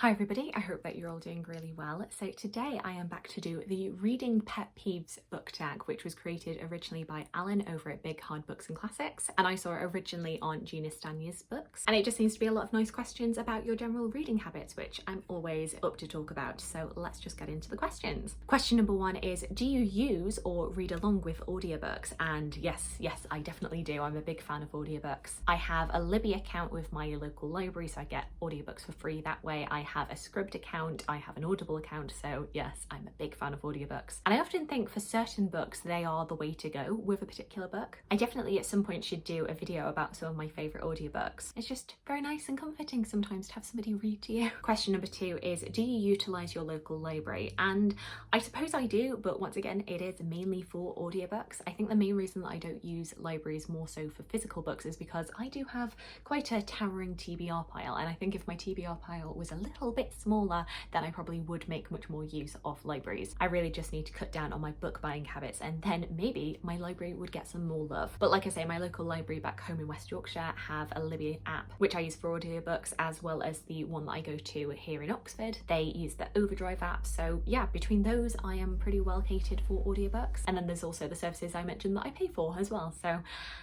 Hi everybody, I hope that you're all doing really well. So today I am back to do the Reading Pet Peeves book tag, which was created originally by Alan over at Big Hard Books and Classics, and I saw it originally on Gina Stanya's books. And it just seems to be a lot of nice questions about your general reading habits, which I'm always up to talk about. So let's just get into the questions. Question number one is, do you use or read along with audiobooks? And yes, I definitely do. I'm a big fan of audiobooks. I have a Libby account with my local library, so I get audiobooks for free that way. I have a Scribd account, I have an Audible account, so yes, I'm a big fan of audiobooks. And I often think for certain books, they are the way to go with a particular book. I definitely at some point should do a video about some of my favourite audiobooks. It's just very nice and comforting sometimes to have somebody read to you. Question number two is, do you utilise your local library? And I suppose I do, but once again, it is mainly for audiobooks. I think the main reason that I don't use libraries more so for physical books is because I do have quite a towering TBR pile, and I think if my TBR pile was a little bit smaller, then I probably would make much more use of libraries. I really just need to cut down on my book buying habits, and then maybe my library would get some more love. But like I say, my local library back home in West Yorkshire have a Libby app, which I use for audiobooks, as well as the one that I go to here in Oxford. They use the Overdrive app. So yeah, between those, I am pretty well catered for audiobooks. And then there's also the services I mentioned that I pay for as well. So,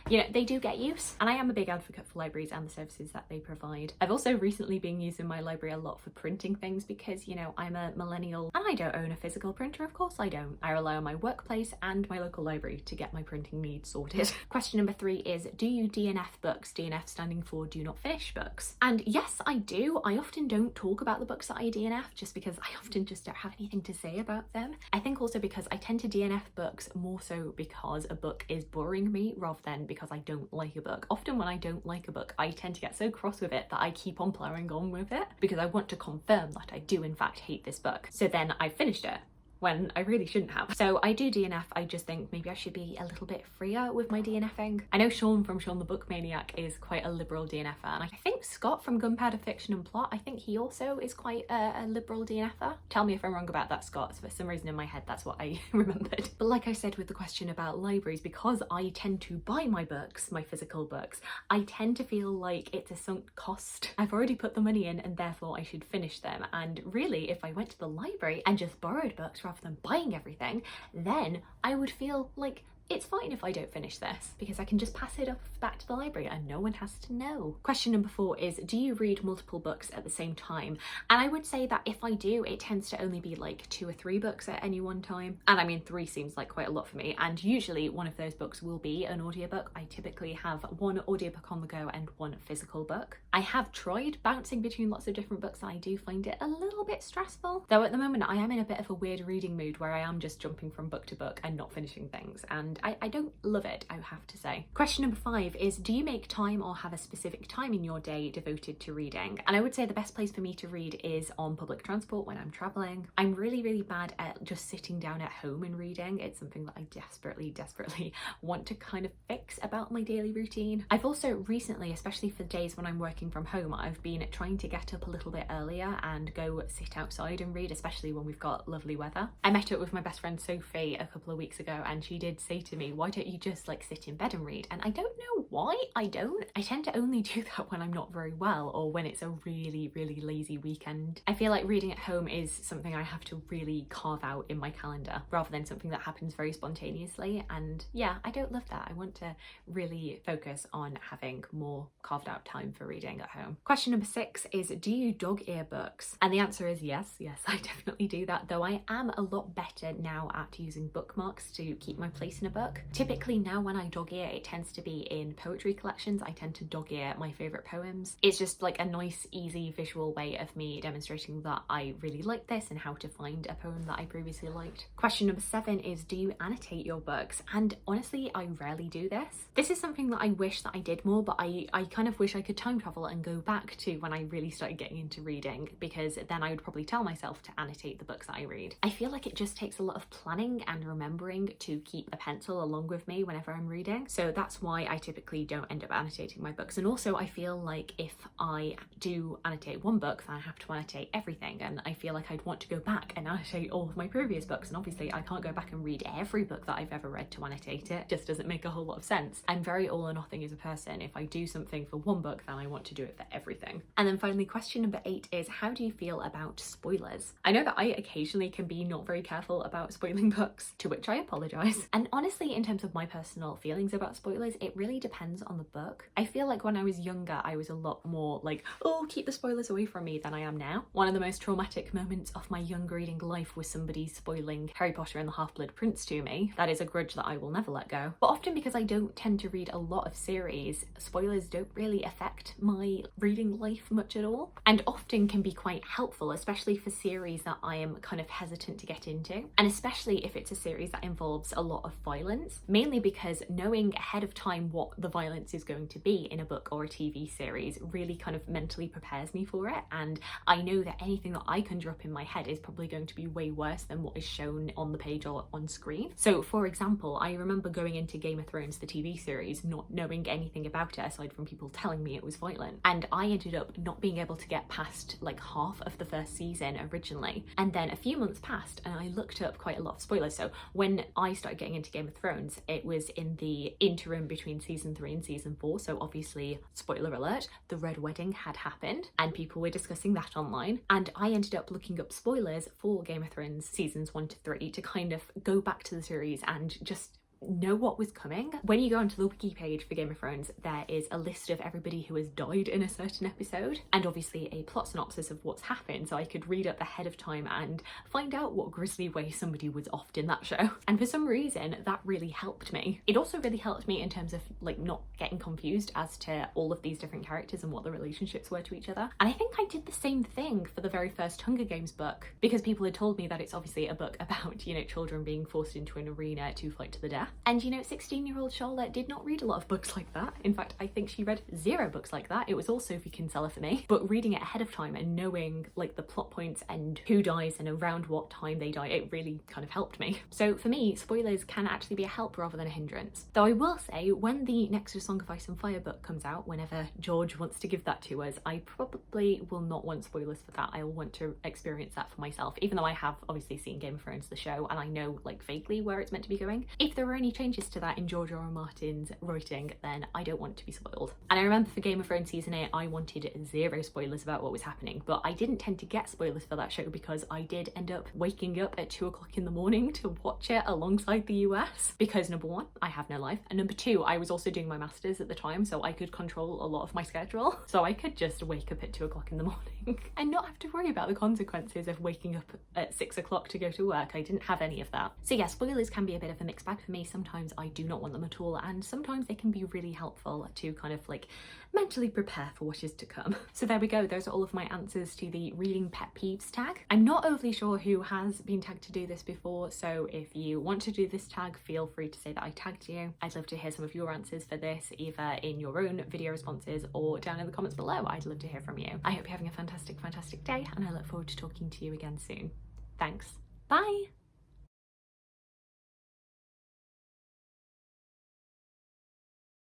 you know, they do get use. And I am a big advocate for libraries and the services that they provide. I've also recently been using my library a lot for printing things because, you know, I'm a millennial and I don't own a physical printer. Of course I don't. I rely on my workplace and my local library to get my printing needs sorted. Question number three is, do you DNF books? DNF standing for do not finish books. And yes, I do. I often don't talk about the books that I DNF just because I often just don't have anything to say about them. I think also because I tend to DNF books more so because a book is boring me rather than because I don't like a book. Often when I don't like a book, I tend to get so cross with it that I keep on ploughing on with it because I want to confirm that I do in fact hate this book. So then I finished it when I really shouldn't have. So I do DNF, I just think maybe I should be a little bit freer with my DNFing. I know Sean from Sean the Book Maniac is quite a liberal DNFer, and I think Scott from Gunpowder Fiction and Plot, I think he also is quite a liberal DNFer. Tell me if I'm wrong about that, Scott. So for some reason in my head that's what I remembered. But like I said with the question about libraries, because I tend to buy my books, my physical books, I tend to feel like it's a sunk cost. I've already put the money in and therefore I should finish them. And really, if I went to the library and just borrowed books rather than buying everything, then I would feel like it's fine if I don't finish this because I can just pass it off back to the library and no one has to know. Question number four is, do you read multiple books at the same time? And I would say that if I do, it tends to only be like 2 or 3 books at any one time. And I mean, 3 seems like quite a lot for me. And usually one of those books will be an audiobook. I typically have 1 audiobook on the go and 1 physical book. I have tried bouncing between lots of different books and I do find it a little bit stressful. Though at the moment I am in a bit of a weird reading mood where I am just jumping from book to book and not finishing things. And I don't love it, I have to say. Question number 5 is, do you make time or have a specific time in your day devoted to reading? And I would say the best place for me to read is on public transport when I'm traveling. I'm really bad at just sitting down at home and reading. It's something that I desperately want to kind of fix about my daily routine. I've also recently, especially for days when I'm working from home, I've been trying to get up a little bit earlier and go sit outside and read, especially when we've got lovely weather. I met up with my best friend Sophie a couple of weeks ago and she did say to me, why don't you just like sit in bed and read? And I don't know why I don't. I tend to only do that when I'm not very well or when it's a really lazy weekend. I feel like reading at home is something I have to really carve out in my calendar rather than something that happens very spontaneously. And yeah, I don't love that. I want to really focus on having more carved out time for reading at home. Question number 6 is, do you dog ear books? And the answer is yes, I definitely do that, though I am a lot better now at using bookmarks to keep my place in a book. Typically now when I dog ear, it tends to be in poetry collections. I tend to dog ear my favourite poems. It's just like a nice, easy visual way of me demonstrating that I really like this and how to find a poem that I previously liked. Question number 7 is, do you annotate your books? And honestly, I rarely do this. This is something that I wish that I did more, but I kind of wish I could time travel and go back to when I really started getting into reading, because then I would probably tell myself to annotate the books that I read. I feel like it just takes a lot of planning and remembering to keep a pencil pencil along with me whenever I'm reading. So that's why I typically don't end up annotating my books. And also I feel like if I do annotate one book, then I have to annotate everything. And I feel like I'd want to go back and annotate all of my previous books. And obviously I can't go back and read every book that I've ever read to annotate it. It just doesn't make a whole lot of sense. I'm very all or nothing as a person. If I do something for one book, then I want to do it for everything. And then finally, question number 8 is, how do you feel about spoilers? I know that I occasionally can be not very careful about spoiling books, to which I apologize. And honestly, in terms of my personal feelings about spoilers, it really depends on the book. I feel like when I was younger, I was a lot more like, oh, keep the spoilers away from me, than I am now. One of the most traumatic moments of my young reading life was somebody spoiling Harry Potter and the Half-Blood Prince to me. That is a grudge that I will never let go. But often, because I don't tend to read a lot of series, spoilers don't really affect my reading life much at all, and often can be quite helpful, especially for series that I am kind of hesitant to get into, and especially if it's a series that involves a lot of violence, mainly because knowing ahead of time what the violence is going to be in a book or a TV series really kind of mentally prepares me for it, and I know that anything that I conjure up in my head is probably going to be way worse than what is shown on the page or on screen. So for example, I remember going into Game of Thrones, the TV series, not knowing anything about it aside from people telling me it was violent, and I ended up not being able to get past like half of the first season originally, and then a few months passed and I looked up quite a lot of spoilers. So when I started getting into Game of Thrones, it was in the interim between season 3 and season 4, so obviously, spoiler alert, the Red Wedding had happened and people were discussing that online, and I ended up looking up spoilers for Game of Thrones seasons 1 to 3 to kind of go back to the series and just know what was coming. When you go onto the wiki page for Game of Thrones, there is a list of everybody who has died in a certain episode, and obviously a plot synopsis of what's happened, so I could read up ahead of time and find out what grisly way somebody was offed in that show. And for some reason that really helped me. It also really helped me in terms of like not getting confused as to all of these different characters and what the relationships were to each other. And I think I did the same thing for the very first Hunger Games book, because people had told me that it's obviously a book about, you know, children being forced into an arena to fight to the death. And you know, 16-year-old Charlotte did not read a lot of books like that. In fact, I think she read 0 books like that. It was all Sophie Kinsella for me. But reading it ahead of time and knowing like the plot points and who dies and around what time they die, it really kind of helped me. So for me, spoilers can actually be a help rather than a hindrance. Though I will say, when the next A Song of Ice and Fire book comes out, whenever George wants to give that to us, I probably will not want spoilers for that. I will want to experience that for myself, even though I have obviously seen Game of Thrones the show and I know like vaguely where it's meant to be going. If there are any changes to that in George R. R. Martin's writing, then I don't want to be spoiled. And I remember for Game of Thrones season 8, I wanted 0 spoilers about what was happening, but I didn't tend to get spoilers for that show because I did end up waking up at 2 o'clock in the morning to watch it alongside the US, because number 1, I have no life, and number 2, I was also doing my masters at the time, so I could control a lot of my schedule, so I could just wake up at 2 o'clock in the morning and not have to worry about the consequences of waking up at 6 o'clock to go to work. I didn't have any of that. So yeah, spoilers can be a bit of a mixed bag for me. Sometimes I do not want them at all, and sometimes they can be really helpful to kind of like mentally prepare for what is to come. So there we go, those are all of my answers to the reading pet peeves tag. I'm not overly sure who has been tagged to do this before, so if you want to do this tag, feel free to say that I tagged you. I'd love to hear some of your answers for this, either in your own video responses or down in the comments below. I'd love to hear from you. I hope you're having a fantastic day, and I look forward to talking to you again soon. Thanks. Bye!